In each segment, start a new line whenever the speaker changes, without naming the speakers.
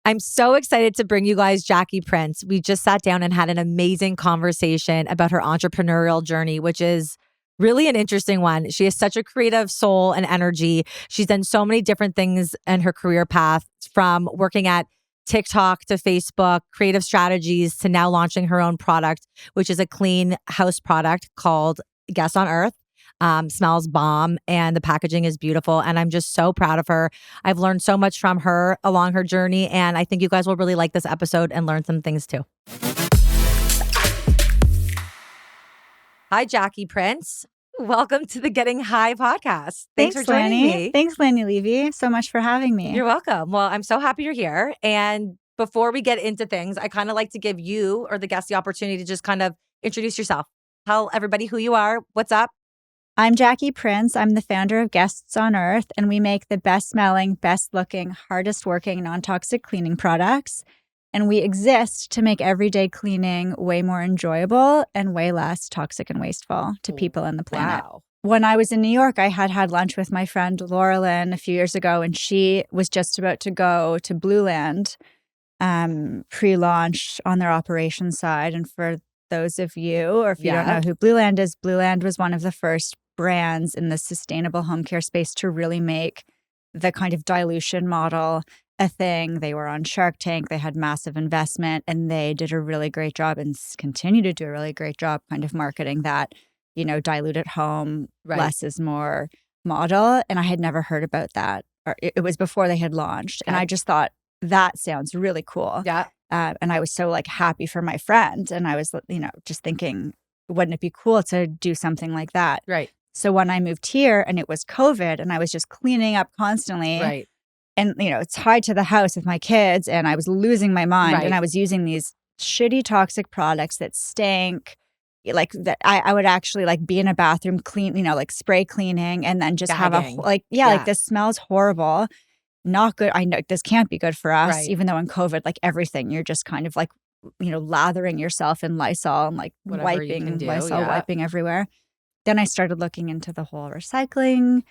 I'm so excited to bring you guys Jackie Prince. We just sat down and had an amazing conversation about her entrepreneurial journey, which is really an interesting one. She has such a creative soul and energy. She's done so many different things in her career path, from working at TikTok to Facebook, creative strategies, to now launching her own product, which is a clean house product called Guest on Earth. Smells bomb and the packaging is beautiful. And I'm just so proud of her. I've learned so much from her along her journey. And I think you guys will really like this episode and learn some things too. Hi, Jackie Prince. Welcome to the Getting High podcast. Thanks for joining me.
Thanks, Lanny Levy, so much for having me.
You're welcome. Well, I'm so happy you're here. And before we get into things, I kind of like to give you or the guest the opportunity to just kind of introduce yourself. Tell everybody who you are, what's up.
I'm Jackie Prince. I'm the founder of Guests on Earth, and we make the best smelling, best looking, hardest working, non-toxic cleaning products. And we exist to make everyday cleaning way more enjoyable and way less toxic and wasteful to people and the planet.
Wow.
When I was in New York, I had lunch with my friend Laura Lynn a few years ago, and she was just about to go to Blueland pre-launch on their operations side. And for those of you, or if you don't know who Blueland is, Blueland was one of the first brands in the sustainable home care space to really make the kind of dilution model a thing. They were on Shark Tank. They had massive investment, and they did a really great job and continue to do a really great job kind of marketing that, dilute at home, less is more model. And I had never heard about that. Or it was before they had launched. And I just thought, that sounds really cool.
Yeah.
And I was so happy for my friend. And I was, just thinking, wouldn't it be cool to do something like that?
Right.
So when I moved here and it was COVID and I was just cleaning up constantly.
Right.
And, it's tied to the house with my kids and I was losing my mind. And I was using these shitty toxic products that stank. That I would actually be in a bathroom clean, spray cleaning and then just
Gagging.
have this smells horrible. Not good. I know this can't be good for us, even though in COVID, everything, you're just kind of lathering yourself in Lysol and
whatever
wiping everywhere. Then I started looking into the whole recycling,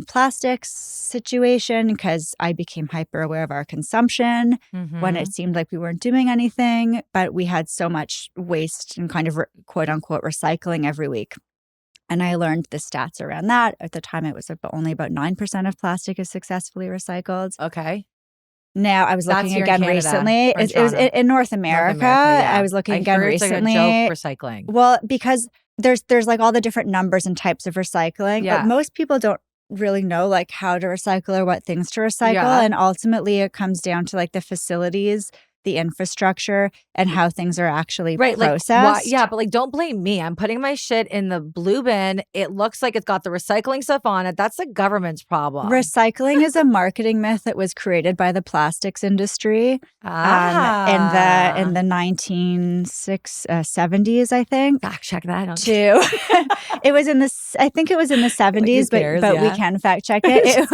plastics situation because I became hyper aware of our consumption when it seemed like we weren't doing anything, but we had so much waste and kind of quote unquote recycling every week. And I learned the stats around that. At the time, it was only about 9% of plastic is successfully recycled.
Okay.
Now, I was looking again recently. It was in North America.
I
was looking again recently.
It's a joke recycling.
Well, because there's all the different numbers and types of recycling, but most people don't really know how to recycle or what things to recycle. And ultimately, it comes down to the facilities, the infrastructure, and how things are actually processed.
But don't blame me. I'm putting my shit in the blue bin. It looks like it's got the recycling stuff on it. That's the government's problem.
Recycling is a marketing myth that was created by the plastics industry in the 1970s, I think.
Fact check that out.
Too. It was in the 70s, but we can fact check it. It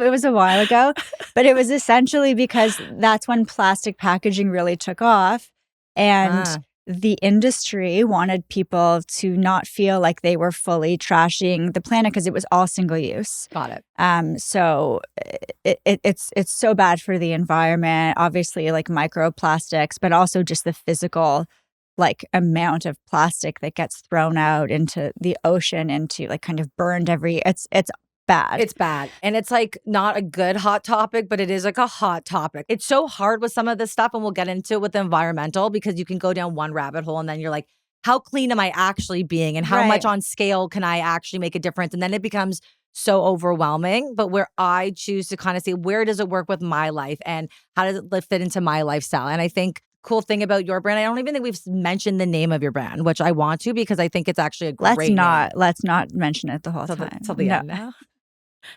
was a while ago, but it was essentially because that's when plastic packaging really took off, and the industry wanted people to not feel like they were fully trashing the planet because it was all single use.
Got it.
So it's so bad for the environment, obviously microplastics, but also just the physical amount of plastic that gets thrown out into the ocean, into kind of burned it's bad.
It's bad. And it's not a good hot topic, but it is a hot topic. It's so hard with some of this stuff, and we'll get into it with the environmental, because you can go down one rabbit hole and then you're like, how clean am I actually being? And how much on scale can I actually make a difference? And then it becomes so overwhelming. But where I choose to kind of say, where does it work with my life and how does it fit into my lifestyle? And I think cool thing about your brand, I don't even think we've mentioned the name of your brand, which I want to, because I think it's actually a great name.
Let's not mention it the whole time.
Till the end now.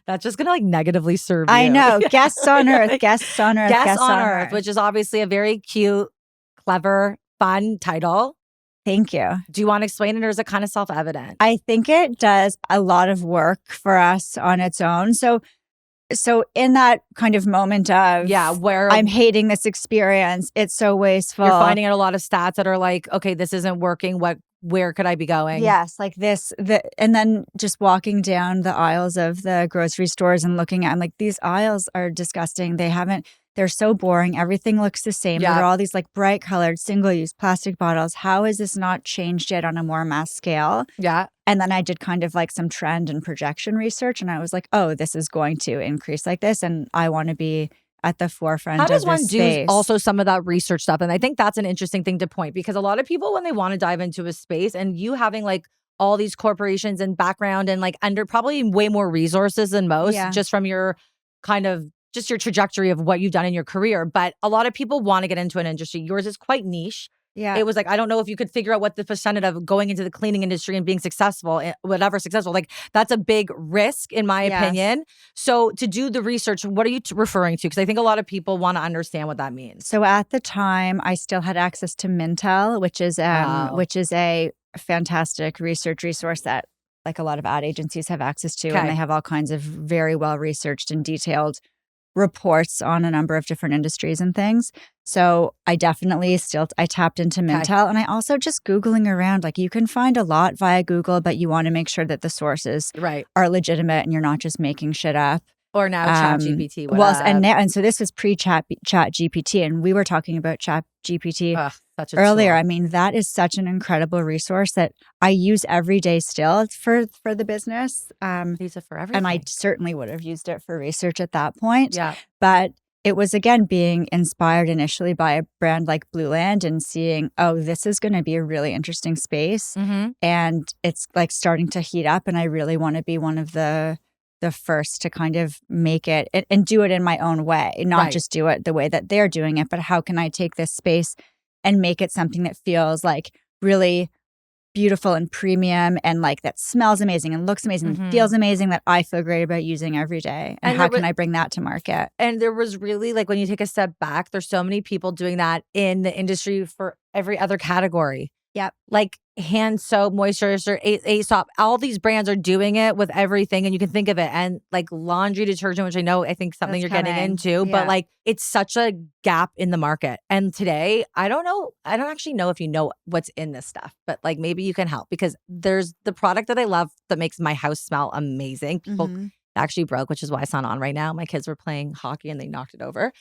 That's just going to negatively serve you.
I know. Guests on Earth, Guests on Earth,
Guests on Earth, which is obviously a very cute, clever, fun title.
Thank you.
Do you want to explain it, or is it kind of self-evident?
I think it does a lot of work for us on its own. So in that kind of moment of,
where
I'm hating this experience, it's so wasteful.
You're finding out a lot of stats that are okay, this isn't working. Where could I be going?
Yes, and then just walking down the aisles of the grocery stores and looking at, I'm these aisles are disgusting. They they're so boring. Everything looks the same.
Yeah.
There are all these like bright colored single-use plastic bottles. How is this not changed yet on a more mass scale?
Yeah.
And then I did kind of like some trend and projection research, and I was like, oh, this is going to increase like this, and I want to be at the forefront of this space.
How does one do also some of that research stuff? And I think that's an interesting thing to point, because a lot of people, when they want to dive into a space, and you having like all these corporations and background and like under probably way more resources than most, just from your kind of just your trajectory of what you've done in your career. But a lot of people want to get into an industry. Yours is quite niche.
Yeah.
It was like, I don't know if you could figure out what the percentage of going into the cleaning industry and being successful, whatever successful, like that's a big risk in my opinion. So to do the research, what are you referring to? Because I think a lot of people want to understand what that means.
So at the time, I still had access to Mintel, which is a fantastic research resource that like a lot of ad agencies have access to. And they have all kinds of very well researched and detailed reports on a number of different industries and things. So I definitely I tapped into Mintel, and I also just Googling around, like you can find a lot via Google, but you want to make sure that the sources are legitimate and you're not just making shit up.
Or now ChatGPT.
Well, and so this was pre-Chat GPT, and we were talking about Chat GPT earlier.
Tool.
I mean, that is such an incredible resource that I use every day still for the business.
Use it for everything.
And I certainly would have used it for research at that point.
Yeah.
But it was, again, being inspired initially by a brand like Blueland and seeing, oh, this is going to be a really interesting space. And it's like starting to heat up, and I really want to be one of the first to kind of make it and do it in my own way, not just do it the way that they're doing it, but how can I take this space and make it something that feels like really beautiful and premium, and like that smells amazing and looks amazing and feels amazing, that I feel great about using every day. And how can I bring that to market?
And there was really, like, when you take a step back, there's so many people doing that in the industry for every other category.
Yep.
Like hand soap, moisturizer, Aesop, all these brands are doing it with everything, and you can think of it. And like laundry detergent, which I think something you're getting into, but like it's such a gap in the market. And today, I don't actually know if you know what's in this stuff, but like maybe you can help, because there's the product that I love that makes my house smell amazing. People actually broke, which is why it's not on right now. My kids were playing hockey and they knocked it over.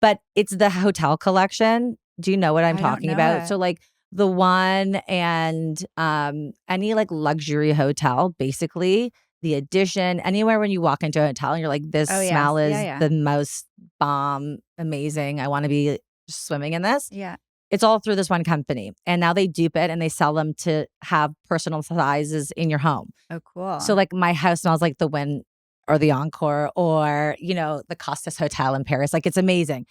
But it's the hotel collection. Do you know what I'm talking about? So like the one, and any like luxury hotel, basically the Edition, anywhere when you walk into a hotel and you're like, this smell is the most bomb, amazing. I want to be swimming in this.
Yeah.
It's all through this one company. And now they dupe it and they sell them to have personal sizes in your home.
Oh, cool.
So like my house smells like the Wynn or the Encore or, the Costas Hotel in Paris. Like it's amazing.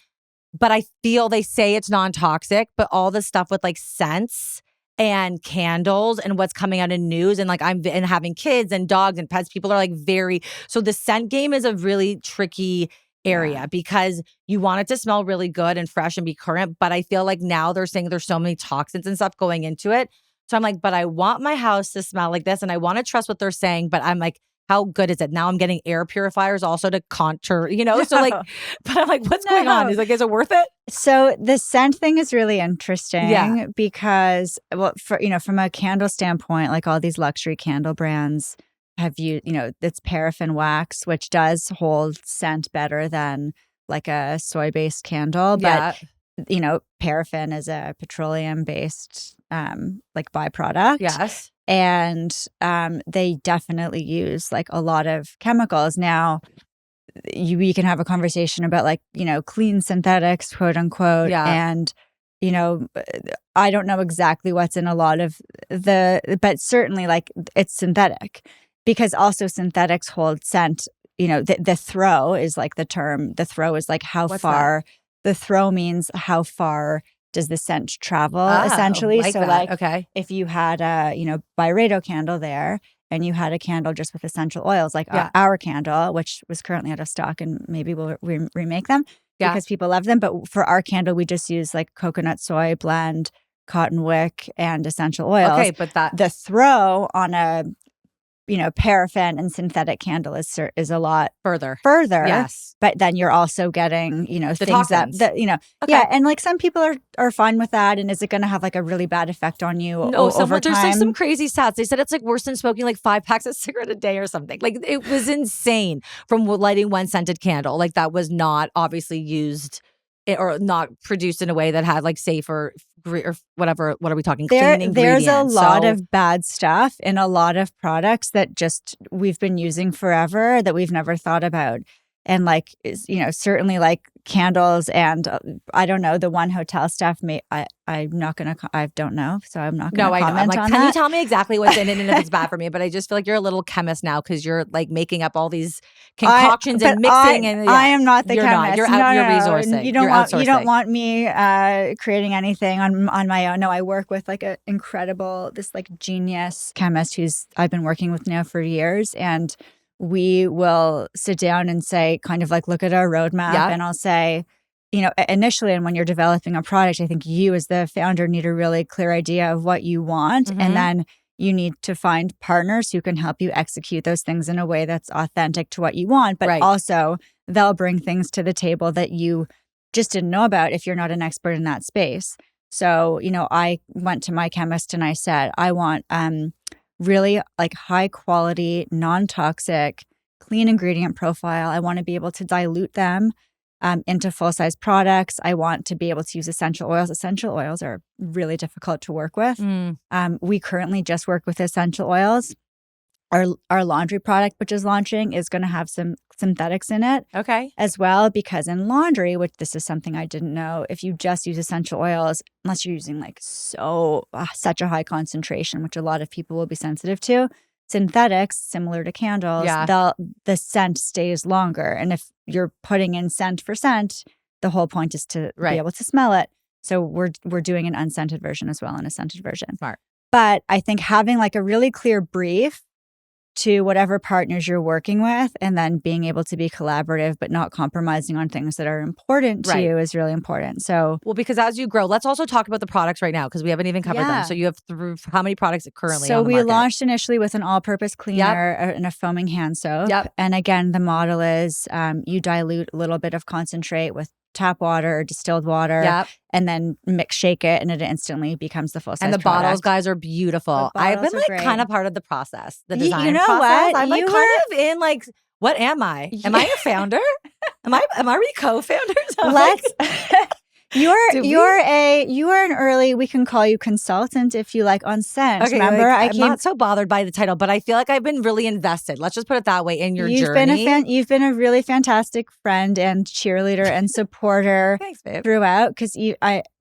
But I feel they say it's non-toxic, but all the stuff with like scents and candles and what's coming out in news, and like and having kids and dogs and pets, people are like so the scent game is a really tricky area because you want it to smell really good and fresh and be current. But I feel like now they're saying there's so many toxins and stuff going into it. So I'm like, but I want my house to smell like this, and I want to trust what they're saying, but I'm like, how good is it? Now I'm getting air purifiers also to contour, so like, but I'm like, what's going on? He's like, is it worth it?
So the scent thing is really interesting because, well, from a candle standpoint, like all these luxury candle brands have it's paraffin wax, which does hold scent better than like a soy-based candle. But, paraffin is a petroleum-based like byproduct.
Yes.
And they definitely use like a lot of chemicals. Now, we can have a conversation about like, clean synthetics, quote unquote.
Yeah.
And, I don't know exactly what's in a lot of but certainly like it's synthetic, because also synthetics hold scent. The throw is like the term. The throw is like how far. The throw means how far does the scent travel, essentially. So like if you had a, Byredo candle there and you had a candle just with essential oils, like our candle, which was currently out of stock, and maybe we'll remake them because people love them. But for our candle, we just use like coconut soy blend, cotton wick, and essential oils.
Okay, but
the throw on a paraffin and synthetic candle is a lot further.
Yes.
But then you're also getting, the things
toxins.
And like some people are fine with that. And is it going to have like a really bad effect on you over time?
There's like some crazy stats. They said it's like worse than smoking like 5 packs of cigarette a day or something. Like it was insane from lighting one scented candle. Like that was not obviously used or not produced in a way that had like safe or whatever. What are we talking? Clean ingredients.
There's a lot of bad stuff in a lot of products that just we've been using forever that we've never thought about. And like, certainly like candles and I don't know, the one hotel stuff. I'm not going to, I don't know. So I'm not going to comment
I'm like,
on
can
that.
you tell me exactly what's in it and if it's bad for me? But I just feel like you're a little chemist now because you're like making up all these concoctions and mixing.
I am not the chemist.
You're resourcing.
You don't want me creating anything on my own. No, I work with like this like genius chemist who's I've been working with now for years, and we will sit down and say, kind of like, look at our roadmap. And I'll say, initially, and when you're developing a product, I think you as the founder need a really clear idea of what you want. Mm-hmm. And then you need to find partners who can help you execute those things in a way that's authentic to what you want. But also they'll bring things to the table that you just didn't know about if you're not an expert in that space. So, I went to my chemist and I said, I want really like high quality, non-toxic, clean ingredient profile. I want to be able to dilute them into full-size products. I want to be able to use essential oils. Essential oils are really difficult to work with. We currently just work with essential oils. Our laundry product, which is launching, is going to have some synthetics in it as well, because in laundry, which this is something I didn't know, if you just use essential oils, unless you're using like such a high concentration, which a lot of people will be sensitive to, synthetics, similar to candles, the scent stays longer. And if you're putting in scent for scent, the whole point is to be able to smell it. So we're doing an unscented version as well and a scented version.
Smart.
But I think having like a really clear brief to whatever partners you're working with, and then being able to be collaborative but not compromising on things that are important to you is really important. So,
well, because as you grow, let's also talk about the products right now because we haven't even covered them. So you have how many products currently on the market?
So we launched initially with an all-purpose cleaner and a foaming hand soap. And again, the model is you dilute a little bit of concentrate with tap water or distilled water and then shake it, and it instantly becomes the full size.
And the
product.
bottles, guys, are beautiful. I've been like kind of part of the process, the design process.
What?
I'm like kind of in like, what am I? Am I a founder? Am I co-founders?
You are an early, we can call you consultant if you like, on scent.
Okay,
remember?
I'm not so bothered by the title, but I feel like I've been really invested. Let's just put it that way in your journey.
You've been a really fantastic friend and cheerleader and supporter
Thanks, babe.
Throughout. Because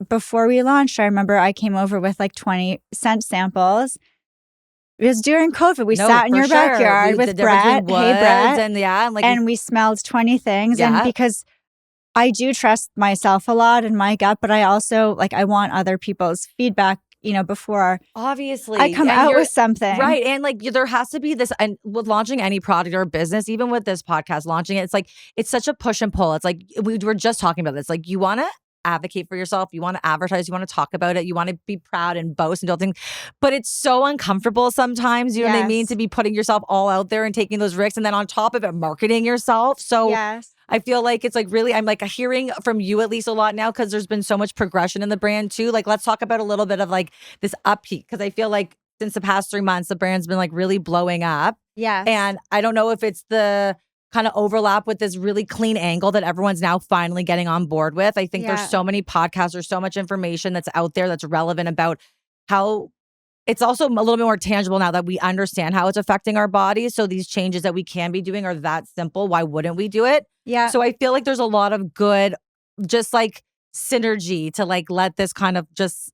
before we launched, I remember I came over with like 20 scent samples. It was during COVID. We sat in your backyard with Brett. Hey, Brett. And we smelled 20 things. And because I do trust myself a lot and my gut, but I also I want other people's feedback, before
obviously
I come out with something.
Right. And there has to be this, and with launching any product or business, even with this podcast, launching it, it's such a push and pull. It's like, we were just talking about this. Like, you want to advocate for yourself, you want to advertise, you want to talk about it, you want to be proud and boast and do things, but it's so uncomfortable sometimes, you know what I mean, to be putting yourself all out there and taking those risks, and then on top of it, marketing yourself. So I feel like it's really, I'm hearing from you at least a lot now, because there's been so much progression in the brand too. Let's talk about a little bit of this upheat, because I feel like since the past 3 months, the brand's been really blowing up.
Yeah.
And I don't know if it's the kind of overlap with this really clean angle that everyone's now finally getting on board with. I think there's so many podcasts, there's so much information that's out there that's relevant about how it's also a little bit more tangible now that we understand how it's affecting our bodies. So these changes that we can be doing are that simple. Why wouldn't we do it?
Yeah.
So I feel like there's a lot of good, just synergy to let this kind of just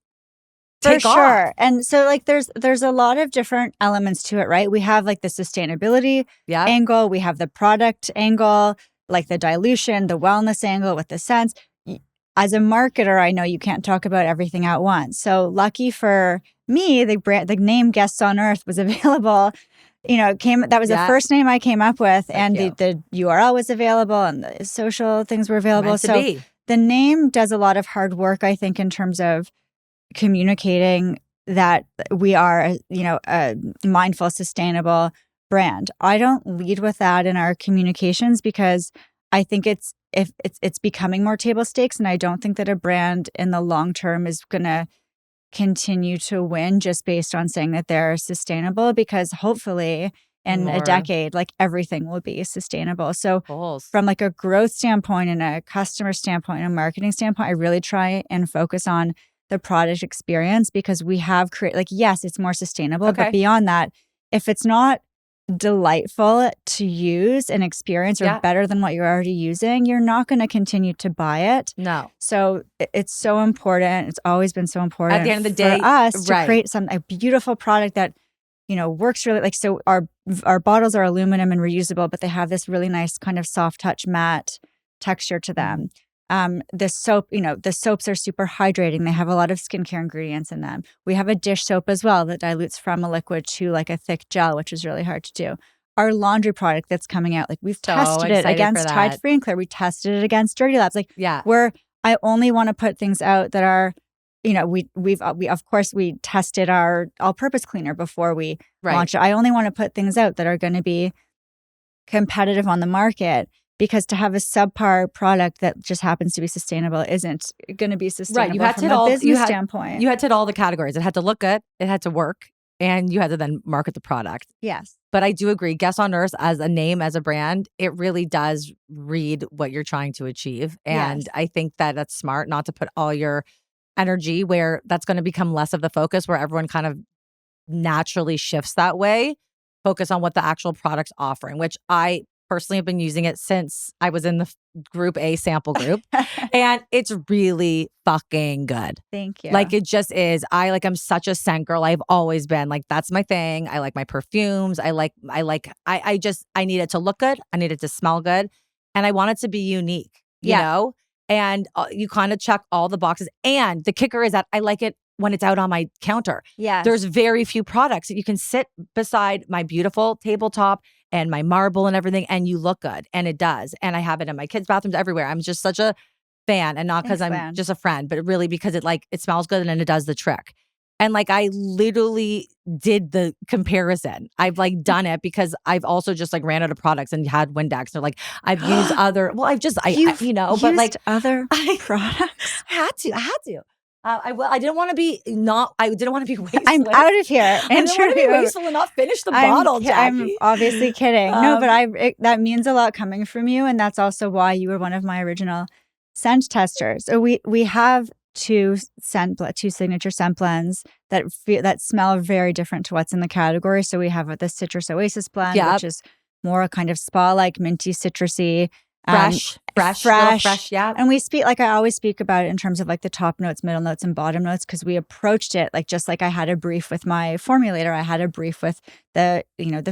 take off. For sure.
And so there's a lot of different elements to it, right? We have the sustainability angle, we have the product angle, the dilution, the wellness angle with the scents. As a marketer, I know you can't talk about everything at once. So lucky for me, the name Guests on Earth was available. That was the first name I came up with, and the URL was available, and the social things were available. So the name does a lot of hard work, I think, in terms of communicating that we are, a mindful, sustainable brand. I don't lead with that in our communications because I think it's becoming more table stakes, and I don't think that a brand in the long term is going to continue to win just based on saying that they're sustainable, because hopefully in a decade, like everything will be sustainable. So from like a growth standpoint and a customer standpoint and a marketing standpoint, I really try and focus on the product experience, because we have created, like, yes, it's more sustainable, but beyond that, if it's not delightful to use and experience or better than what you're already using, you're not going to continue to buy it.
No.
So it's so important. It's always been so important
at the end of the day
for us to create a beautiful product that, you know, works really, like, so our bottles are aluminum and reusable, but they have this really nice kind of soft touch matte texture to them. The soap, you know, the soaps are super hydrating. They have a lot of skincare ingredients in them. We have a dish soap as well that dilutes from a liquid to like a thick gel, which is really hard to do. Our laundry product that's coming out, like, we've tested it against Tide Free and Clear. We tested it against Dirty Labs. Like, where I only want to put things out that are, you know, we of course we tested our all-purpose cleaner before we launched it. I only want to put things out that are going to be competitive on the market, because to have a subpar product that just happens to be sustainable isn't going to be sustainable
you had
from a business standpoint.
You had to hit all the categories. It had to look good, it had to work, and you had to then market the product.
Yes.
But I do agree, Guess on Earth as a name, as a brand, it really does read what you're trying to achieve. And I think that that's smart, not to put all your energy where that's going to become less of the focus, where everyone kind of naturally shifts that way. Focus on what the actual product's offering, which I personally have been using it since I was in the group A sample group. And it's really fucking good.
Thank you.
Like, it just is. I'm such a scent girl. I've always been like, that's my thing. I like my perfumes. I need it to look good. I need it to smell good. And I want it to be unique, you know? And you kind of check all the boxes. And the kicker is that I like it when it's out on my counter.
Yeah.
There's very few products that you can sit beside my beautiful tabletop and my marble and everything, and you look good. And it does. And I have it in my kids' bathrooms, everywhere. I'm just such a fan, and not because I'm just a friend, but really because it smells good and it does the trick. And like, I literally did the comparison. I've like done it because I've also just like ran out of products and had Windex. So like, I've used other, well, you know, but like
other products.
I had to. I didn't want to be wasteful.
I'm out of here.
I didn't want to be wasteful and not finish the bottle, Jackie.
I'm obviously kidding. No, but that means a lot coming from you, and that's also why you were one of my original scent testers. So we have two signature scent blends that smell very different to what's in the category. So we have the Citrus Oasis blend, which is more a kind of spa-like, minty, citrusy. Fresh. Yeah. And we speak, like, I always speak about it in terms of like the top notes, middle notes, and bottom notes, because we approached it like, just like I had a brief with my formulator, I had a brief with the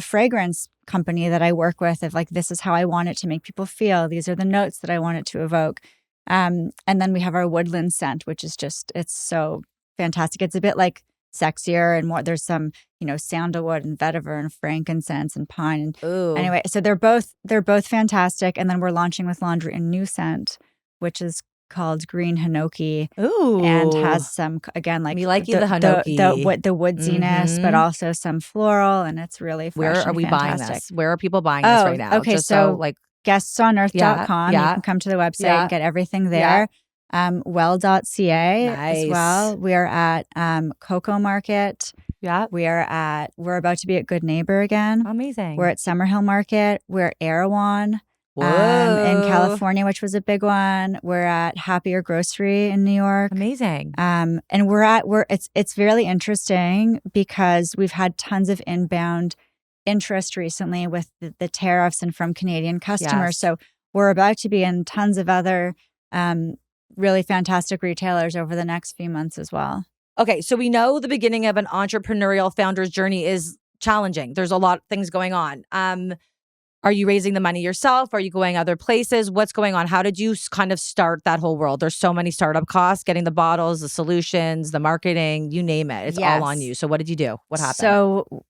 fragrance company that I work with, of like, this is how I want it to make people feel. These are the notes that I want it to evoke. And then we have our woodland scent, which is just, it's so fantastic. It's a bit like sexier and more. There's some, sandalwood and vetiver and frankincense and pine. And anyway, so they're both fantastic. And then we're launching with laundry a new scent, which is called Green Hinoki.
Ooh.
And has some, again, like,
we like the Hinoki.
The woodsiness, but also some floral, and it's really fresh.
Where are we buying this? Where are people buying this right now?
Okay,
just
so
like
guestsonearth.com. You can come to the website, get everything there. Well.ca as well. We are at Cocoa Market.
Yeah.
We're about to be at Good Neighbor again.
Amazing.
We're at Summerhill Market. We're at Erewhon in California, which was a big one. We're at Happier Grocery in New York.
Amazing.
And it's really interesting because we've had tons of inbound interest recently with the tariffs and from Canadian customers. Yes. So we're about to be in tons of other really fantastic retailers over the next few months as well.
Okay, so we know the beginning of an entrepreneurial founder's journey is challenging. There's a lot of things going on. Are you raising the money yourself? Are you going other places? What's going on? How did you kind of start that whole world? There's so many startup costs, getting the bottles, the solutions, the marketing, you name it. It's all on you. So what did you do? What happened?
So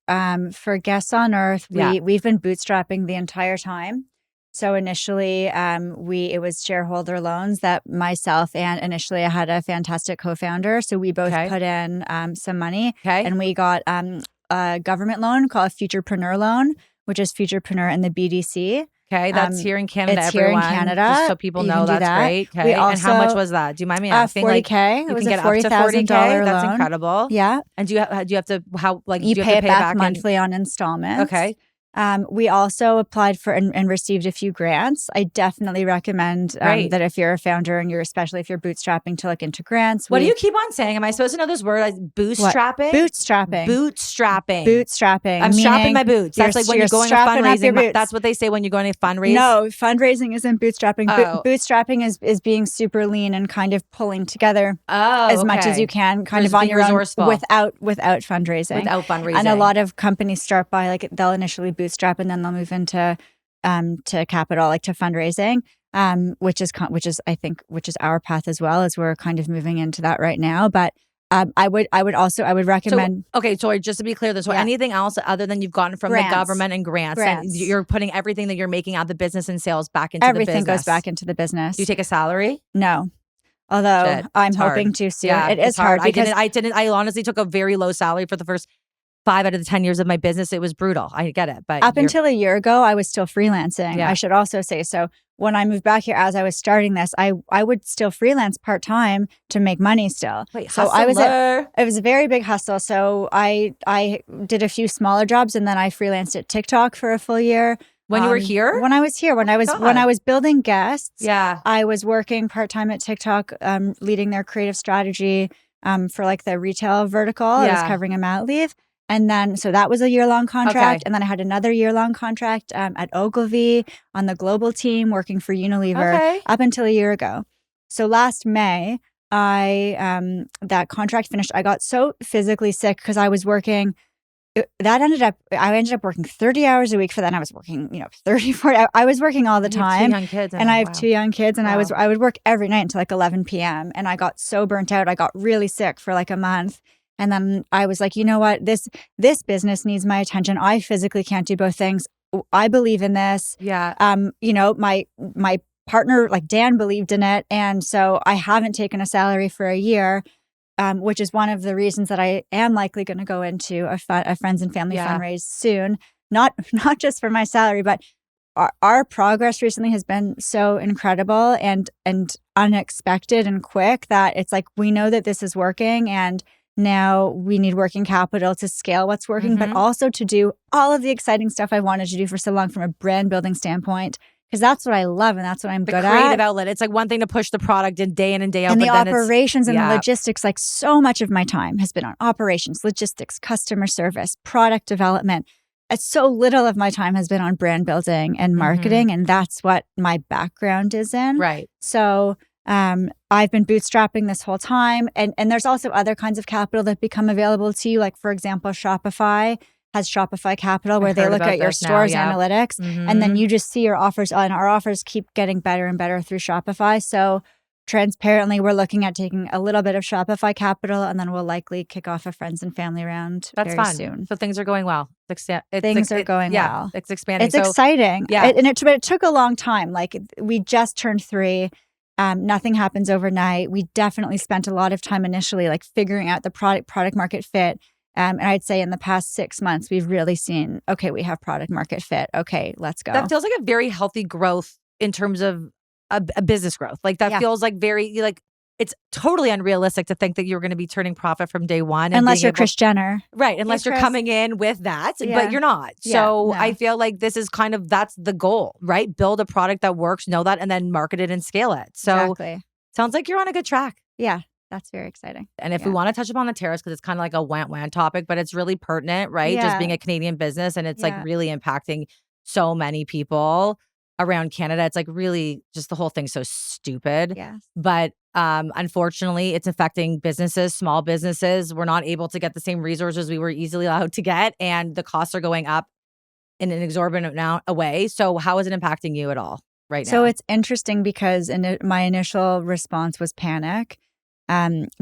for Guests on Earth, we've been bootstrapping the entire time. So initially, it was shareholder loans that myself and initially I had a fantastic co-founder. So we both put in some money, and we got a government loan called a Futurepreneur loan, which is Futurepreneur in the BDC.
Okay, that's here in Canada.
It's here in Canada,
just so people know that's great. Okay, and how much was that? Do you mind me asking?
$40K.
It was a $40,000 loan. That's incredible.
Yeah.
And do you have to
you pay it back monthly on installments?
Okay.
We also applied for and received a few grants. I definitely recommend that if you're a founder and especially if you're bootstrapping, to look into grants.
What do you keep on saying? Am I supposed to know this word? Bootstrapping?
Bootstrapping.
I'm strapping my boots. That's like when you're going to fundraising. That's what they say when you're going to fundraise.
No, fundraising isn't bootstrapping. Bootstrapping is being super lean and kind of pulling together as much as you can, kind of on your own, without fundraising. And a lot of companies start by they'll initially bootstrap and then they'll move into to capital, to fundraising, which is our path as well, as we're kind of moving into that right now. But I would recommend.
So, okay, sorry, just to be clear, anything else other than you've gotten from the government and grants, and you're putting everything that you're making out of the business and sales back into the business?
Everything goes back into the business.
Do you take a salary?
No. Although I'm hoping to soon. Yeah, it is hard because
I honestly took a very low salary for the first 5 out of the 10 years of my business. It was brutal. I get it. But
up until a year ago, I was still freelancing. I should also say. So when I moved back here, as I was starting this, I would still freelance part-time to make money still.
Wait,
so
hustler.
It was a very big hustle. So I did a few smaller jobs and then I freelanced at TikTok for a full year.
When you were here?
When I was here, when I was building guests,
I
was working part-time at TikTok, leading their creative strategy for the retail vertical. I was covering a mat leave. And then, so that was a year-long contract. And then I had another year-long contract at Ogilvy on the global team working for Unilever up until a year ago. So last May, that contract finished. I got so physically sick because I was working. I ended up working 30 hours a week for that. And I was working, 30, 40. I was working all the time.
You have 2 young kids.
And I have 2 young kids. And I would work every night until 11 p.m. And I got so burnt out. I got really sick for a month. And then I was like, you know what? This business needs my attention. I physically can't do both things. I believe in this.
Yeah.
My partner, Dan, believed in it. And so I haven't taken a salary for a year, which is one of the reasons that I am likely going to go into a friends and family fundraise soon. Not just for my salary, but our progress recently has been so incredible and unexpected and quick that it's we know that this is working, and now we need working capital to scale what's working, but also to do all of the exciting stuff I wanted to do for so long from a brand building standpoint, because that's what I love and that's what I'm good at.
The creative outlet. It's one thing to push the product in and day out.
And the operations and the logistics, so much of my time has been on operations, logistics, customer service, product development. So little of my time has been on brand building and marketing, and that's what my background is in.
Right.
So I've been bootstrapping this whole time. And there's also other kinds of capital that become available to you. For example, Shopify has Shopify Capital, where they look at your store's analytics and then you just see your offers. And our offers keep getting better and better through Shopify. So transparently, we're looking at taking a little bit of Shopify capital, and then we'll likely kick off a friends and family round very soon.
So things are going well.
Things are going well.
It's expanding.
It's exciting.
Yeah.
But it took a long time. We just turned 3. Nothing happens overnight. We definitely spent a lot of time initially, figuring out the product market fit. And I'd say in the past 6 months, we've really seen, okay, we have product market fit. Okay, let's go.
That feels like a very healthy growth in terms of a business growth. Feels very, it's totally unrealistic to think that you're going to be turning profit from day one.
Unless you're Kris Jenner.
Right. Unless you're coming in with that, but you're not. So I feel like this is that's the goal, right? Build a product that works, know that, and then market it and scale it. So sounds like you're on a good track.
Yeah. That's very exciting.
And if we want to touch upon the tariffs, because it's kind of like a wham topic, but it's really pertinent, right?
Yeah.
Just being a Canadian business, and it's really impacting so many people around Canada. It's really just the whole thing's so stupid.
Yes.
But unfortunately, it's affecting businesses, small businesses. We're not able to get the same resources we were easily allowed to get, and the costs are going up in an exorbitant way. So how is it impacting you at all right now?
So it's interesting because my initial response was panic.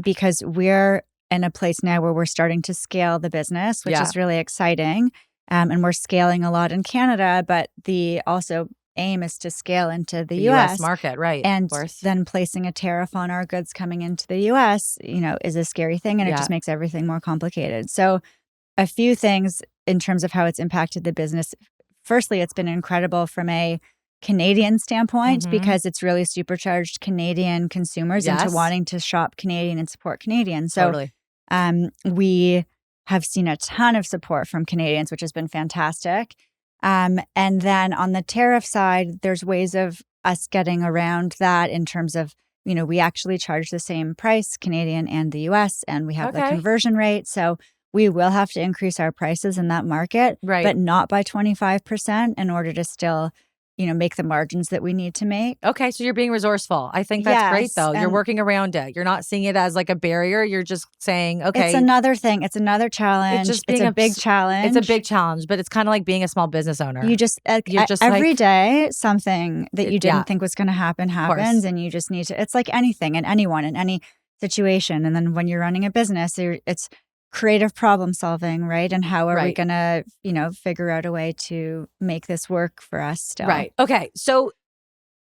Because we're in a place now where we're starting to scale the business, which is really exciting. And we're scaling a lot in Canada, but the also aim is to scale into the US
market, right?
And
of course.
Then placing a tariff on our goods coming into the US, is a scary thing, and it just makes everything more complicated. So a few things in terms of how it's impacted the business. Firstly, it's been incredible from a Canadian standpoint because it's really supercharged Canadian consumers into wanting to shop Canadian and support Canadians. So we have seen a ton of support from Canadians, which has been fantastic. And then on the tariff side, there's ways of us getting around that in terms of, we actually charge the same price, Canadian and the US, and we have the conversion rate. So we will have to increase our prices in that market, but not by 25% in order to still, make the margins that we need to make.
Okay, so you're being resourceful. I think that's great, though. You're working around it. You're not seeing it as like a barrier. You're just saying, okay.
It's another thing. It's another challenge. It's a big challenge.
It's a big challenge, but it's kind of like being a small business owner.
You're just every day, something that you didn't think was going to happen happens, and you just need to. It's like anything and anyone in any situation. And then when you're running a business, it's creative problem solving, right? And how are we going to, figure out a way to make this work for us still?
Right. Okay. So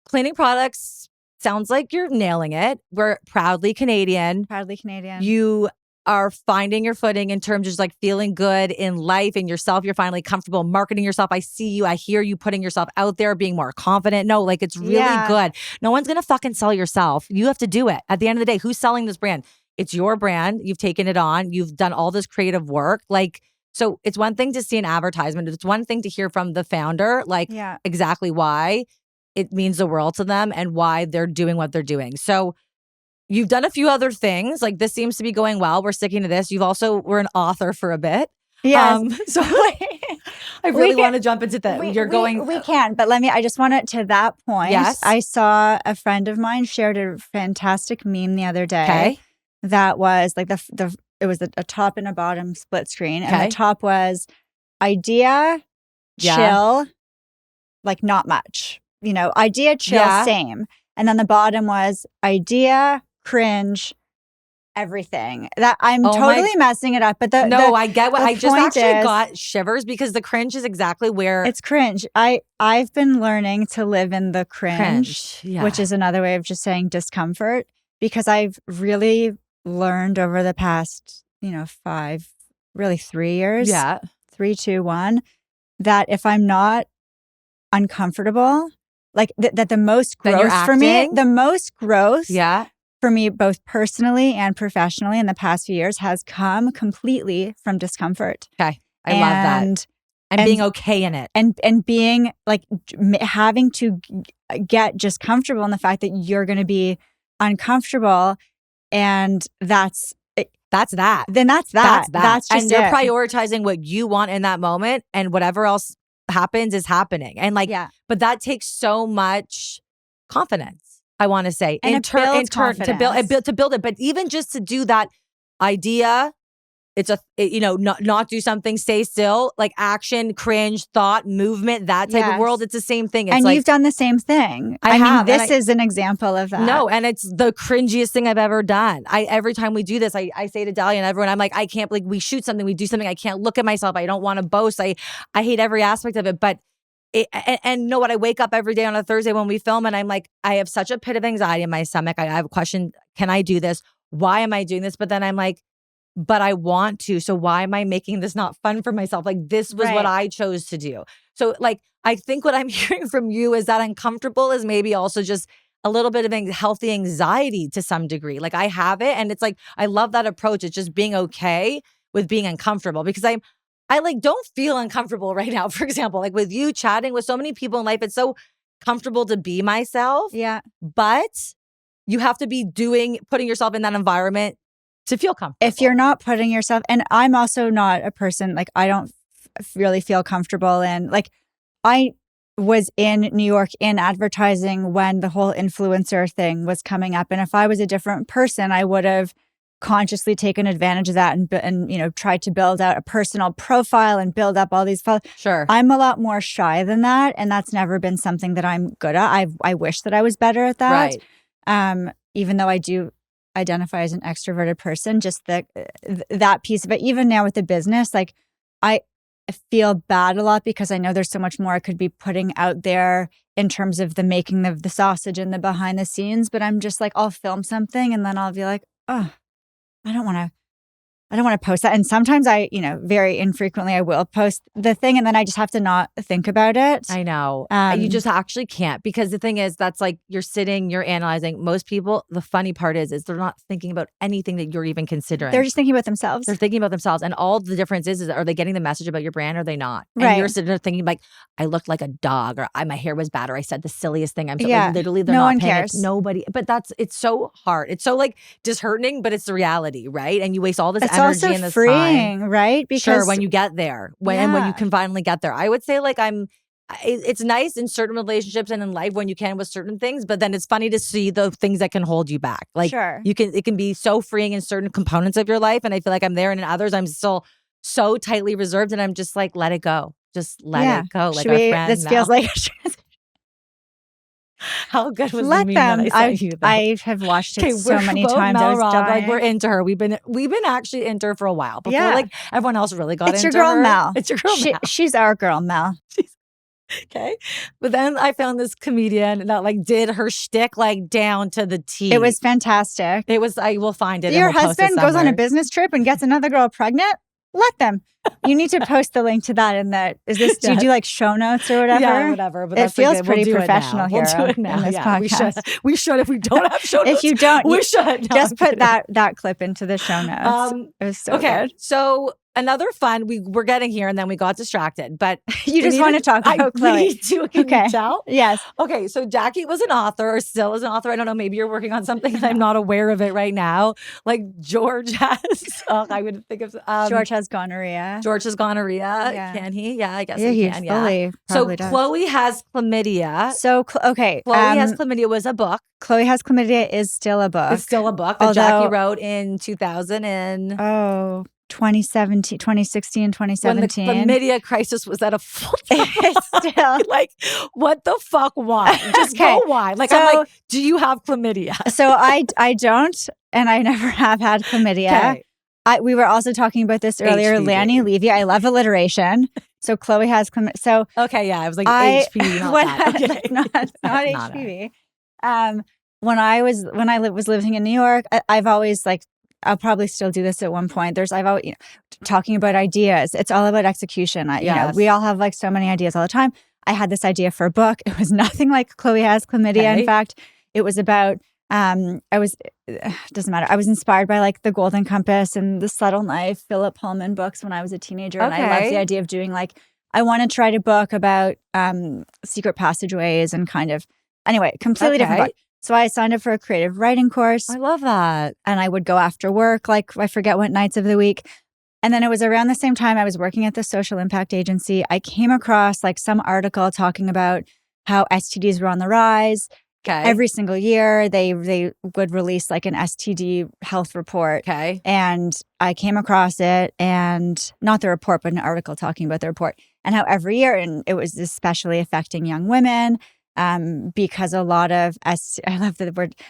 cleaning products, sounds like you're nailing it. We're proudly Canadian.
Proudly Canadian.
You are finding your footing in terms of just like feeling good in life and yourself. You're finally comfortable marketing yourself. I see you. I hear you putting yourself out there, being more confident. No, like it's really good. No one's going to fucking sell yourself. You have to do it. At the end of the day, who's selling this brand? It's your brand. You've taken it on. You've done all this creative work. Like, so it's one thing to see an advertisement. It's one thing to hear from the founder, like exactly why it means the world to them and why they're doing what they're doing. So you've done a few other things. Like this seems to be going well. We're sticking to this. You've also were an author for a bit.
Yes.
So I really want to jump into that.
We can, but I just want to that point.
Yes.
I saw a friend of mine shared a fantastic meme the other day. Okay. That was like it was a top and a bottom split screen. And the top was idea, chill, like not much. Idea, chill, same. And then the bottom was idea, cringe, everything. That I'm totally messing it up. But
I get what I just actually got shivers because the cringe is exactly where
it's cringe. I've been learning to live in the cringe. Which is another way of just saying discomfort, because I've really learned over the past, 3 years. 3, 2, 1, that if I'm not uncomfortable, like that the most growth for me, for me, both personally and professionally in the past few years has come completely from discomfort.
Okay. I love that. And being okay in it.
And being like having to get just comfortable in the fact that you're going to be uncomfortable. And that's that. Then that's that. That's just
and you're prioritizing what you want in that moment, and whatever else happens is happening. And but that takes so much confidence. I want to say,
and in turn
to build it. But even just to do that idea, it's not do something, stay still, like action, cringe, thought, movement, that type of world. It's the same thing. It's
and you've done the same thing. I mean, this is an example of that.
No, and it's the cringiest thing I've ever done. Every time we do this, I say to Dahlia and everyone, I'm like, I can't believe we shoot something, we do something. I can't look at myself. I don't want to boast. I hate every aspect of it. But and you know what? I wake up every day on a Thursday when we film, and I'm like, I have such a pit of anxiety in my stomach. I have a question: can I do this? Why am I doing this? But then I'm like, but I want to. So why am I making this not fun for myself? Like this was what I chose to do. So like, I think what I'm hearing from you is that uncomfortable is maybe also just a little bit of healthy anxiety to some degree. Like I have it. And it's like, I love that approach. It's just being okay with being uncomfortable, because I like don't feel uncomfortable right now. For example, like with you chatting with so many people in life, it's so comfortable to be myself.
Yeah.
But you have to be putting yourself in that environment to feel comfortable.
If you're not putting yourself, and I'm also not a person, like I don't really feel comfortable in, like I was in New York in advertising when the whole influencer thing was coming up. And if I was a different person, I would have consciously taken advantage of that and tried to build out a personal profile and build up all these followers.
Sure.
I'm a lot more shy than that. And that's never been something that I'm good at. I wish that I was better at that.
Right.
Even though I do identify as an extroverted person, just that piece of it. Even now with the business, like I feel bad a lot because I know there's so much more I could be putting out there in terms of the making of the sausage and the behind the scenes. But I'm just like, I'll film something and then I'll be like, oh, I don't want I don't want to post that. And sometimes I, very infrequently I will post the thing and then I just have to not think about it.
I know. You just actually can't, because the thing is, that's like you're sitting, you're analyzing. Most people, the funny part is they're not thinking about anything that you're even considering.
They're just thinking about themselves.
They're thinking about themselves. And all the difference is are they getting the message about your brand or are they not?
Right.
And you're sitting there thinking like, I looked like a dog, or my hair was bad, or I said the silliest thing. I'm so like, literally they're
no
not
one
paying
cares.
Nobody. But it's so hard. It's so like disheartening, but it's the reality, right? And you waste all this
it's
energy
also
and this
freeing,
time.
right? Because
sure, when you get there, and when you can finally get there. I would say like it's nice in certain relationships and in life when you can with certain things, but then it's funny to see the things that can hold you back. Like it can be so freeing in certain components of your life, and I feel like I'm there, and in others I'm still so tightly reserved, and I'm just like, let it go. Just let it go. Like our friend
this
Mel.
feels like
how good was
let
the meme
them.
that I sent you?
I have watched it so many times.
Mel Rob, like we're into her. We've been actually into her for a while before like everyone else really got into her.
It's your girl Mel.
It's your girl Mel.
She's our girl Mel.
Okay. But then I found this comedian that like did her shtick like down to the T.
It was fantastic.
It was, I will find it.
Your
and we'll
husband
post it
goes on a business trip and gets another girl pregnant? Let them. You need to post the link to that in the, do you do like show notes or whatever?
Yeah, whatever. But
it feels pretty professional here.
We'll do it now.
In this podcast.
We should if we don't have show notes.
If you don't,
we should. No,
just put that clip into the show notes. It was so good.
So another fun, we're getting here and then we got distracted, but
you just want to talk about Chloe.
Can you tell?
Yes.
Okay, so Jackie was an author, or still is an author. I don't know, maybe you're working on something and I'm not aware of it right now. Like George has, I would think of
George has gonorrhea.
George has gonorrhea. Yeah. Can he? Yeah, I guess
he
can.
Yeah.
So
does.
Chloe has chlamydia.
So Chloe
has chlamydia was a book.
Chloe has chlamydia is still a book.
It's still a book that Jackie wrote in 2000 and
2017, 2016, 2017.
When the chlamydia crisis was at a full time.
It's still
like, what the fuck? Why? Just go why? Like, so, I'm like, do you have chlamydia?
So I don't, and I never have had chlamydia.
Okay.
We were also talking about this earlier.
HPV.
Lanny Levy. I love alliteration. So Chloe has chlamydia. So
okay, yeah, I was like HPV, not that. Okay.
not HPV. When I was living in New York, I've always like. I'll probably still do this at one point. I've always talking about ideas. It's all about execution. We all have like so many ideas all the time. I had this idea for a book. It was nothing like Chloe has chlamydia. Okay. In fact, it was about. Doesn't matter. I was inspired by like The Golden Compass and The Subtle Knife, Philip Pullman books when I was a teenager, and I loved the idea of doing like I want to write a book about secret passageways and kind of completely different book. So I signed up for a creative writing course.
I love that.
And I would go after work, like I forget what nights of the week. And then it was around the same time I was working at the social impact agency. I came across like some article talking about how STDs were on the rise.
Okay.
Every single year they would release like an STD health report.
Okay.
And I came across it, and not the report, but an article talking about the report, and how every year, and it was especially affecting young women. Because a lot of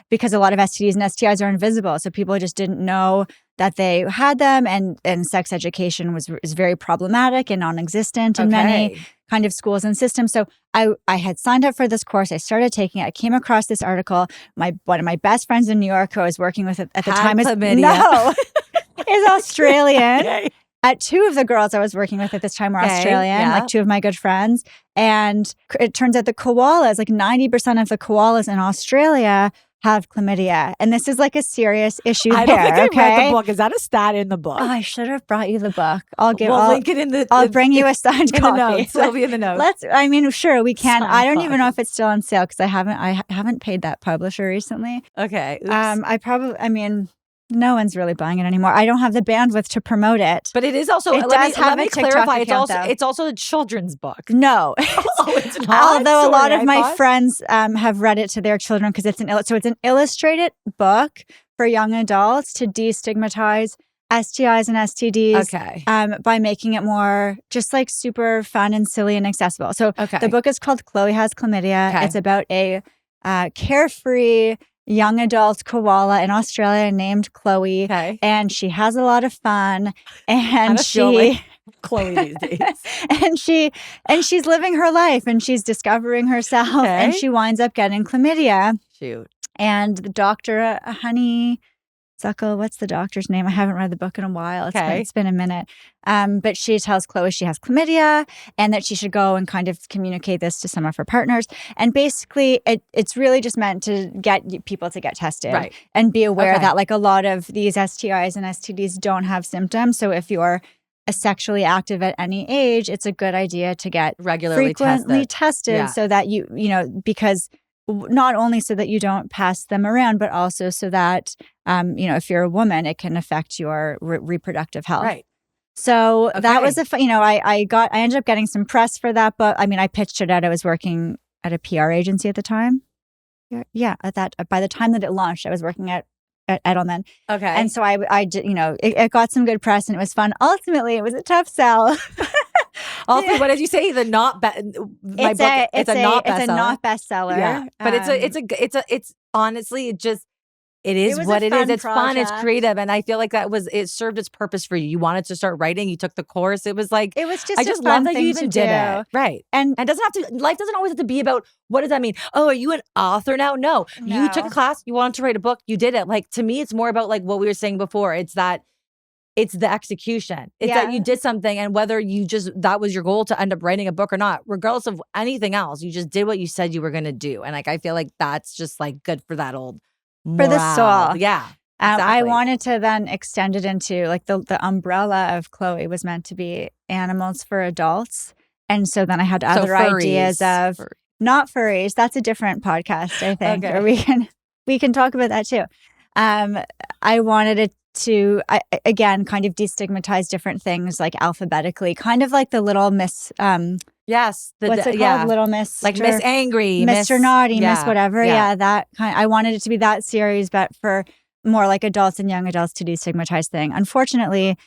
because a lot of STDs and STIs are invisible. So people just didn't know that they had them, and sex education is very problematic and non-existent in many kind of schools and systems. So I had signed up for this course. I started taking it. I came across this article. One of my best friends in New York who I was working with at the time is Australian.
Okay.
Two of the girls I was working with at this time were Australian, like two of my good friends. And it turns out the koalas, like 90% of the koalas in Australia have chlamydia. And this is like a serious issue
I don't think I read the book. Is that a stat in the book?
Oh, I should have brought you the book. I'll
link it in the...
I'll bring you a signed copy.
The notes. It'll be in the notes.
Sure, we can. I don't even know if it's still on sale because I haven't paid that publisher recently.
Okay. Oops.
No one's really buying it anymore. I don't have the bandwidth to promote it.
But it is also, let me clarify, it's also a children's book.
No.
It's not.
Although a lot of my friends have read it to their children because it's an illustrated book for young adults to destigmatize STIs and STDs by making it more just like super fun and silly and accessible. So the book is called Chloe Has Chlamydia. Okay. It's about a carefree young adult koala in Australia named Chloe, and she has a lot of fun, and she
Chloe these days,
and she's living her life, and she's discovering herself, and she winds up getting chlamydia.
Shoot.
And the doctor, Zuckel, what's the doctor's name? I haven't read the book in a while.
Okay.
It's been a minute. But she tells Chloe she has chlamydia and that she should go and kind of communicate this to some of her partners. And basically, it's really just meant to get people to get tested and be aware that like a lot of these STIs and STDs don't have symptoms. So if you're sexually active at any age, it's a good idea to get frequently tested so that you know, because not only so that you don't pass them around, but also so that, you know, if you're a woman, it can affect your reproductive health.
Right.
So that was you know, I ended up getting some press for that book. I mean, I pitched it out. I was working at a PR agency at the time. Yeah. By the time that it launched, I was working at Edelman. Okay. And so I did, you know, it got some good press and it was fun. Ultimately, it was a tough sell.
Also, what did you say? It's a not
bestseller.
Yeah. But it's honestly, it is what it is. It's fun. It's creative. And I feel like it served its purpose for you. You wanted to start writing. You took the course. It was like,
it was just
I just love that you even did it. Right. And it doesn't have to, life doesn't always have to be about, what does that mean? Oh, are you an author now? No. You took a class. You wanted to write a book. You did it. Like, to me, it's more about like what we were saying before. It's the execution. It's that you did something, and whether that was your goal to end up writing a book or not, regardless of anything else, you just did what you said you were going to do. And like, I feel like that's just like good for that old morale.
For the soul.
Yeah.
Exactly. I wanted to then extend it into like the umbrella of Chloe was meant to be animals for adults. And so then I had other ideas of not furries. That's a different podcast, I think, or we can talk about that too. I wanted it to, again, kind of destigmatize different things like alphabetically, kind of like the Little Miss.
Yes.
What's it called? Little Miss.
Like Miss Angry.
Mr. Naughty, Miss whatever. Yeah, that kind. I wanted it to be that series, but for more like adults and young adults to destigmatize thing. Unfortunately,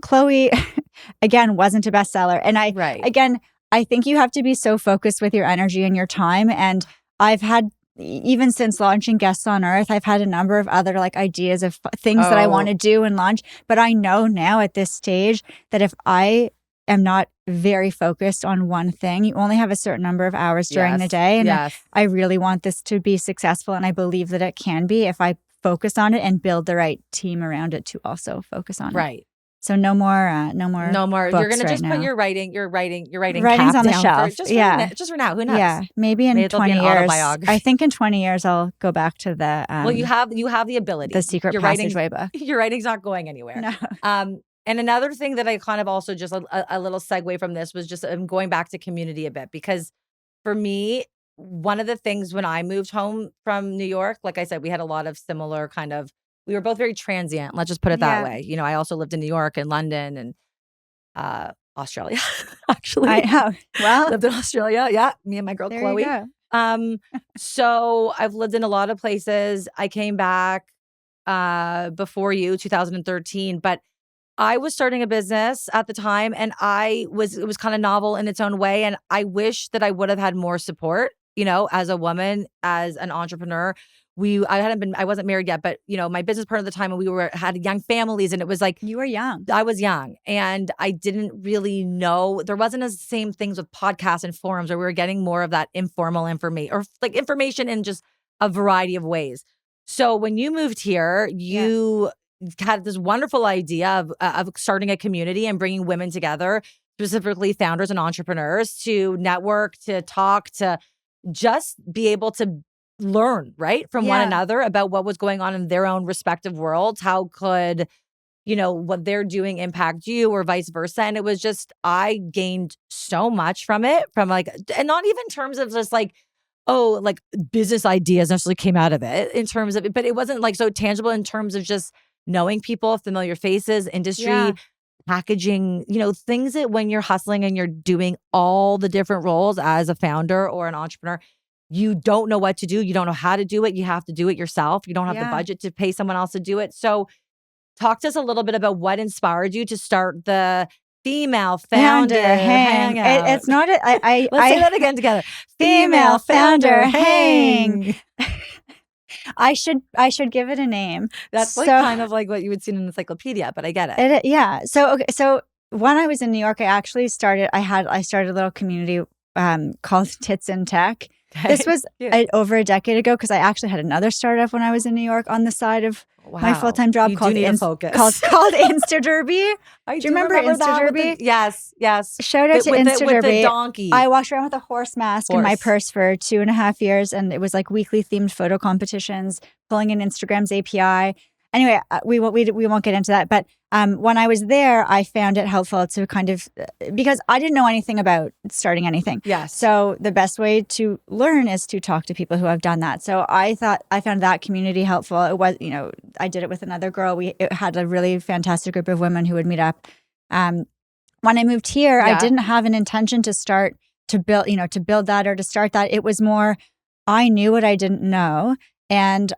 Chloe, again, wasn't a bestseller. And I think you have to be so focused with your energy and your time. And I've had, even since launching Guests on Earth, I've had a number of other like ideas of things that I want to do and launch. But I know now at this stage that if I am not very focused on one thing, you only have a certain number of hours during the day. And I really want this to be successful. And I believe that it can be if I focus on it and build the right team around it to also focus on it.
Right.
So no more.
You're gonna just put your writing
writing's on the shelf.
Just for now. Who knows?
Yeah, maybe in 20 years. I think in 20 years I'll go back to the.
Well, you have the ability.
The secret passageway book.
Your writing's not going anywhere.
No.
And another thing that I kind of also just a little segue from this was just going back to community a bit, because for me, one of the things when I moved home from New York, like I said, we had a lot of similar we were both very transient. Let's just put it that way. You know, I also lived in New York and London and Australia, actually.
I know. Well,
lived in Australia. Yeah. Me and my girl,
there
Chloe.
You go.
So I've lived in a lot of places. I came back before you, 2013, but I was starting a business at the time, and it was kind of novel in its own way. And I wish that I would have had more support, you know, as a woman, as an entrepreneur. I wasn't married yet, but you know, my business partner at the time, and we had young families, and it was like,
you were young.
I was young, and I didn't really know. There wasn't the same things with podcasts and forums where we were getting more of that informal information, or like information in just a variety of ways. So when you moved here, you had this wonderful idea of starting a community and bringing women together, specifically founders and entrepreneurs, to network, to talk, to just be able to learn, right, from one another about what was going on in their own respective worlds. How could, you know, what they're doing impact you, or vice versa? And it was just, I gained so much from it, from like, and not even in terms of just like, oh, like business ideas necessarily came out of it in terms of it, but it wasn't like so tangible in terms of just knowing people, familiar faces, industry, packaging, you know, things that when you're hustling and you're doing all the different roles as a founder or an entrepreneur, you don't know what to do. You don't know how to do it. You have to do it yourself. You don't have the budget to pay someone else to do it. So talk to us a little bit about what inspired you to start the Female Founder Hangout.
It's not
let's say that again together.
Female Founder Hang. I should give it a name.
That's like kind of like what you would see in an encyclopedia, but I get it.
Yeah. So when I was in New York, I started a little community called Tits in Tech. This was over a decade ago because I actually had another startup when I was in New York on the side of my full-time job called Insta Derby. Do you remember Insta Derby?
Yes.
Shout out to Insta Derby.
With the donkey.
I walked around with a horse mask in my purse for 2.5 years, and it was like weekly themed photo competitions, pulling in Instagram's API. Anyway, we won't get into that. But when I was there, I found it helpful to kind of, because I didn't know anything about starting anything.
Yes.
So the best way to learn is to talk to people who have done that. So I found that community helpful. It was, I did it with another girl. It had a really fantastic group of women who would meet up. When I moved here, I didn't have an intention to build that or to start that. It was more, I knew what I didn't know. And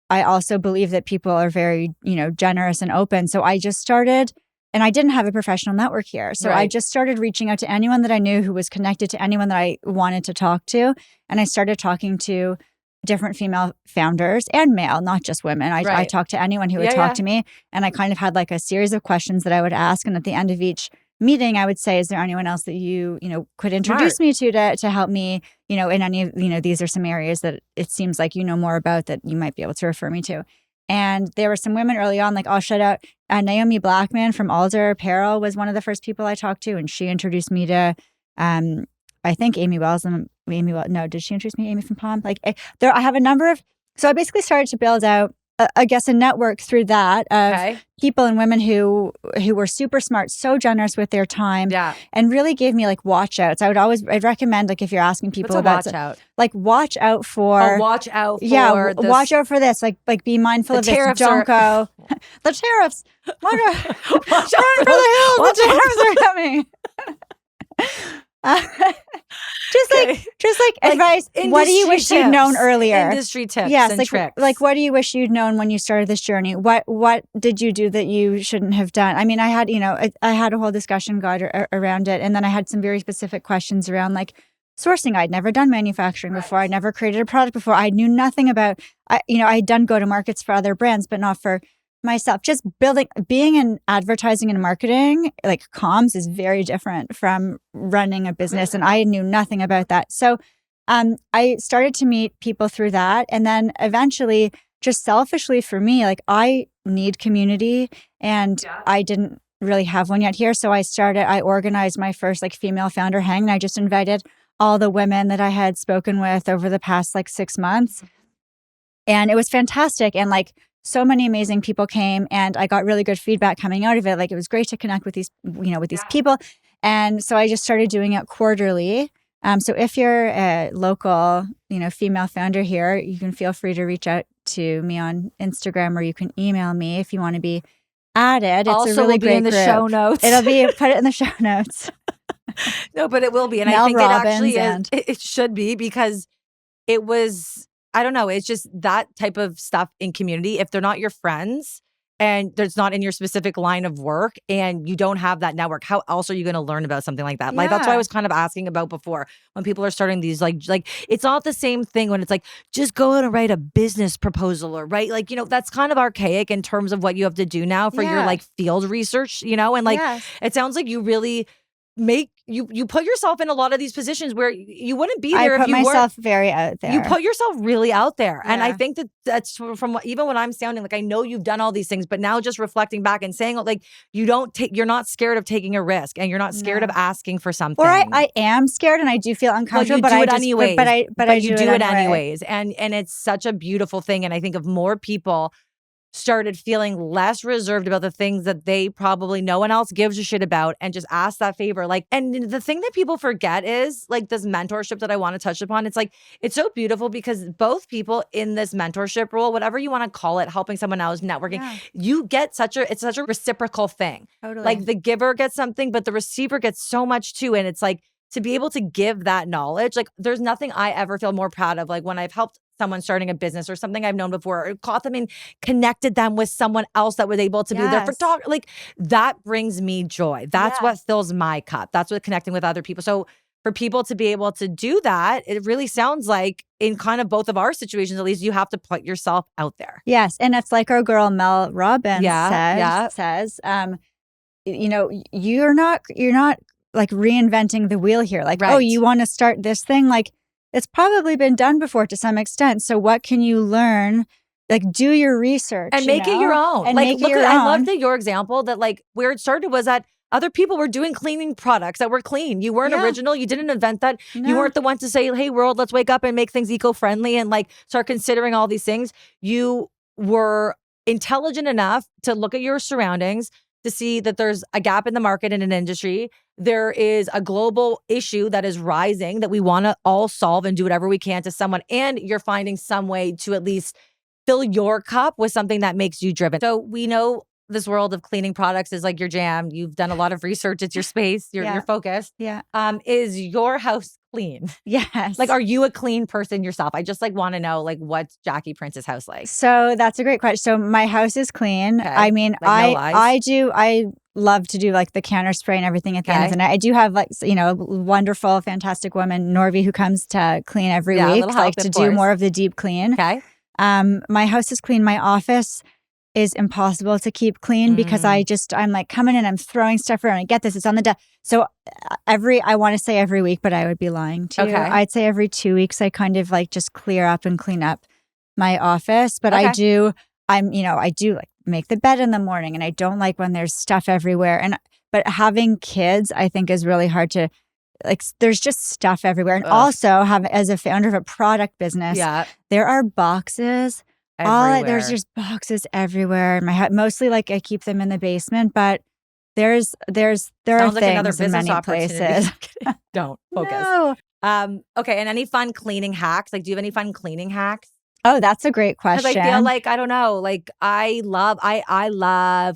I also believe that people are very, generous and open. So I just started, and I didn't have a professional network here. So I just started reaching out to anyone that I knew who was connected to anyone that I wanted to talk to. And I started talking to different female founders and male, not just women. I talked to anyone who would talk to me. And I kind of had like a series of questions that I would ask. And at the end of each meeting, I would say, is there anyone else that you could introduce me to help me, in any of, these are some areas that it seems like you know more about that you might be able to refer me to. And there were some women early on, like I'll shout out Naomi Blackman from Alder Apparel was one of the first people I talked to. And she introduced me to, I think Amy Wells and did she introduce me? Amy from Palm? I have a number of, so I basically started to build out a network through that of people and women who were super smart, so generous with their time, and really gave me like watch outs. I'd recommend, like, if you're asking people about
watch out,
like watch out for
watch out for
this, like be mindful of this. Don't go the tariffs. Run for the hills. The tariffs are coming. Just like advice. What do you wish you'd known earlier?
Industry tips and tricks.
Like what do you wish you'd known when you started this journey? What did you do that you shouldn't have done? I mean, I had I had a whole discussion guide around it, and then I had some very specific questions around like sourcing. I'd never done manufacturing before. I never created a product before. I knew nothing about. I had done go to markets for other brands, but not for myself. Just being in advertising and marketing, like comms, is very different from running a business, and I knew nothing about that. So I started to meet people through that, and then eventually, just selfishly for me, like I need community, and I didn't really have one yet here. So I organized my first like female founder hang, and I just invited all the women that I had spoken with over the past like 6 months, and it was fantastic. And like, so many amazing people came, and I got really good feedback coming out of it. Like, it was great to connect with these, these people. And so I just started doing it quarterly. So if you're a local, female founder here, you can feel free to reach out to me on Instagram, or you can email me if you want to be added. It's
also
a really great
in the
group.
Show notes.
It'll be, put it in the show notes.
No, but it will be. And I think it should be, because it was, I don't know. It's just that type of stuff in community. If they're not your friends and it's not in your specific line of work and you don't have that network, how else are you going to learn about something like that? Like, that's what I was kind of asking about before, when people are starting these, like it's not the same thing when it's like, just go out and write a business proposal, or like, that's kind of archaic in terms of what you have to do now for your like field research, and like, it sounds like you really you put yourself in a lot of these positions where you wouldn't be there if you weren't. I put myself
very out there.
You put yourself really out there. And I think that's from even when I'm sounding like, I know you've done all these things, but now just reflecting back and saying, like, you're not scared of taking a risk, and you're not scared of asking for something.
Or I am scared, and I do feel uncomfortable,
but you do it anyways.
But you do it anyways.
And it's such a beautiful thing. And I think if more people started feeling less reserved about the things that they probably no one else gives a shit about, and just ask that favor. Like, and the thing that people forget is like this mentorship that I want to touch upon. It's like, it's so beautiful because both people in this mentorship role, whatever you want to call it, helping someone else, networking, you get it's such a reciprocal thing.
Totally.
Like, the giver gets something, but the receiver gets so much too. And it's like, to be able to give that knowledge, like, there's nothing I ever feel more proud of. Like, when I've helped someone starting a business or something I've known before, or caught them and connected them with someone else that was able to be there for talk. Like, that brings me joy. That's what fills my cup. That's what connecting with other people. So for people to be able to do that, it really sounds like in kind of both of our situations, at least, you have to put yourself out there.
Yes. And it's like our girl Mel Robbins says, you're not like reinventing the wheel here. Like, oh, you want to start this thing? Like, it's probably been done before to some extent. So what can you learn? Like, do your research
and make it your own.
And
like,
make it your own.
I love that your example that like where it started was that other people were doing cleaning products that were clean. You weren't original. You didn't invent that. No. You weren't the one to say, hey, world, let's wake up and make things eco-friendly and like start considering all these things. You were intelligent enough to look at your surroundings, to see that there's a gap in the market in an industry. There is a global issue that is rising that we want to all solve and do whatever we can to someone. And you're finding some way to at least fill your cup with something that makes you driven. So we know this world of cleaning products is like your jam. You've done a lot of research. It's your space. You're focused.
Yeah.
Is your house clean?
Yes.
Like, are you a clean person yourself? I just like want to know like what's Jackie Prince's house like?
So that's a great question. So my house is clean.
Okay.
I mean,
like
I love to do like the counter spray and everything at the end. And I do have like, wonderful, fantastic woman, Norvi, who comes to clean every week, like to do more of the deep clean.
Okay.
My house is clean. My office is impossible to keep clean because I'm like coming in, I'm throwing stuff around. I get this, it's on the desk. So I want to say every week, but I would be lying to you. I'd say every 2 weeks, I kind of like just clear up and clean up my office. But I do like make the bed in the morning, and I don't like when there's stuff everywhere. But having kids, I think, is really hard to, like, there's just stuff everywhere. And also as a founder of a product business, there are boxes. There's just boxes everywhere. Mostly like I keep them in the basement, but there are
like
things in many places.
Don't focus.
No.
Okay. And any fun cleaning hacks? Like, do you have any fun cleaning hacks?
Oh, that's a great question.
Because I feel like, I don't know, like I love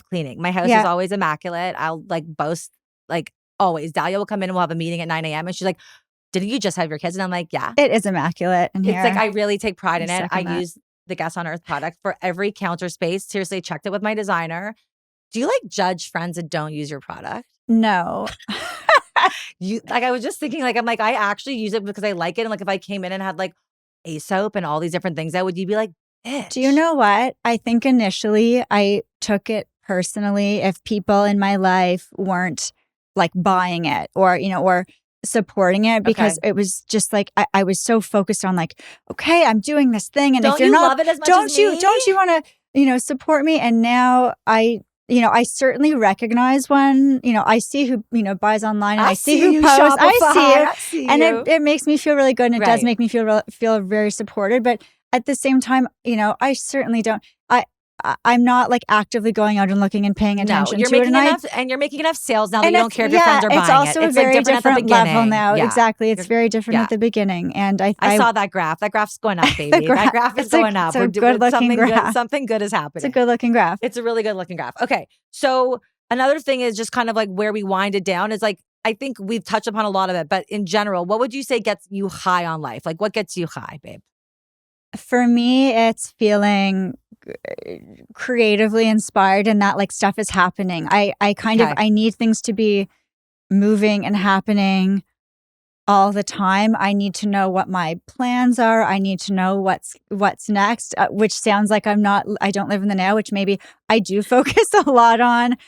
cleaning. My house is always immaculate. I'll like boast, like always. Dahlia will come in and we'll have a meeting at 9 a.m. and she's like, didn't you just have your kids? And I'm like, yeah.
It is immaculate in here.
It's like, I really take pride in it. I use the Guess on Earth product for every counter space. Seriously, checked it with my designer. Do you like judge friends that don't use your product?
No.
I was just thinking, like, I'm like, I actually use it because I like it. And like, if I came in and had like a soap and all these different things, would you be like, bitch?
Do you know what? I think initially I took it personally if people in my life weren't like buying it or supporting it, because it was just like I was so focused on like, okay, I'm doing this thing, and
don't
if you're
you
not,
love it as much
don't
as
you
me?
Don't you want to support me? And now I certainly recognize when I see who buys online, and I see who posts. I see you, and it makes me feel really good, and it does make me feel very supported. But at the same time, I certainly don't. I'm not like actively going out and looking and paying attention to it. And
you're making enough sales now that you don't care if your friends are buying it.
It's also a very different level now.
Yeah.
Exactly. It's very different at the beginning. And I
saw that graph. That graph's going up, baby. That graph is going up.
It's a good-looking graph.
Something good is happening.
It's a good-looking graph.
It's a really good-looking graph. Okay. So another thing is just kind of like where we wind it down is like, I think we've touched upon a lot of it, but in general, what would you say gets you high on life? Like, what gets you high, babe?
For me, it's feeling creatively inspired and that like stuff is happening. I need things to be moving and happening all the time. I need to know what my plans are. I need to know what's next, which sounds like I don't live in the now, which maybe I do focus a lot on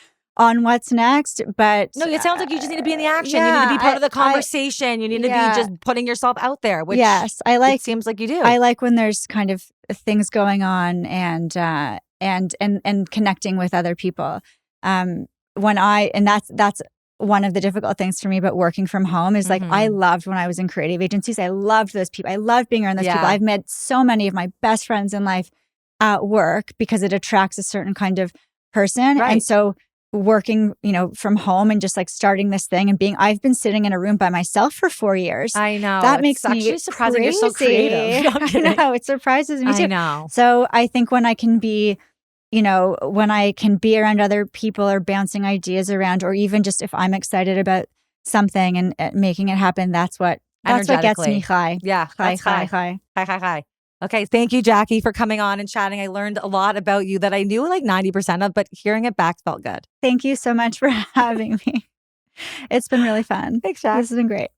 what's next, but
no, it sounds like you just need to be in the action. You need to be part of the conversation. You need to be just putting yourself out there. Which it seems like you do.
I like when there's kind of things going on and connecting with other people. That's one of the difficult things for me about working from home is like I loved when I was in creative agencies. I loved those people. I loved being around those people. I've met so many of my best friends in life at work because it attracts a certain kind of person, and so working, from home and just like starting this thing and I've been sitting in a room by myself for 4 years.
I know.
That makes me
actually surprising.
Crazy.
You're so creative.
I know. It surprises me too.
I know.
So I think when I can be, when I can be around other people or bouncing ideas around, or even just if I'm excited about something and making it happen, that's what gets me high.
Yeah. High. Okay. Thank you, Jackie, for coming on and chatting. I learned a lot about you that I knew like 90% of, but hearing it back felt good.
Thank you so much for having me. It's been really fun.
Thanks, Jack.
This has been great.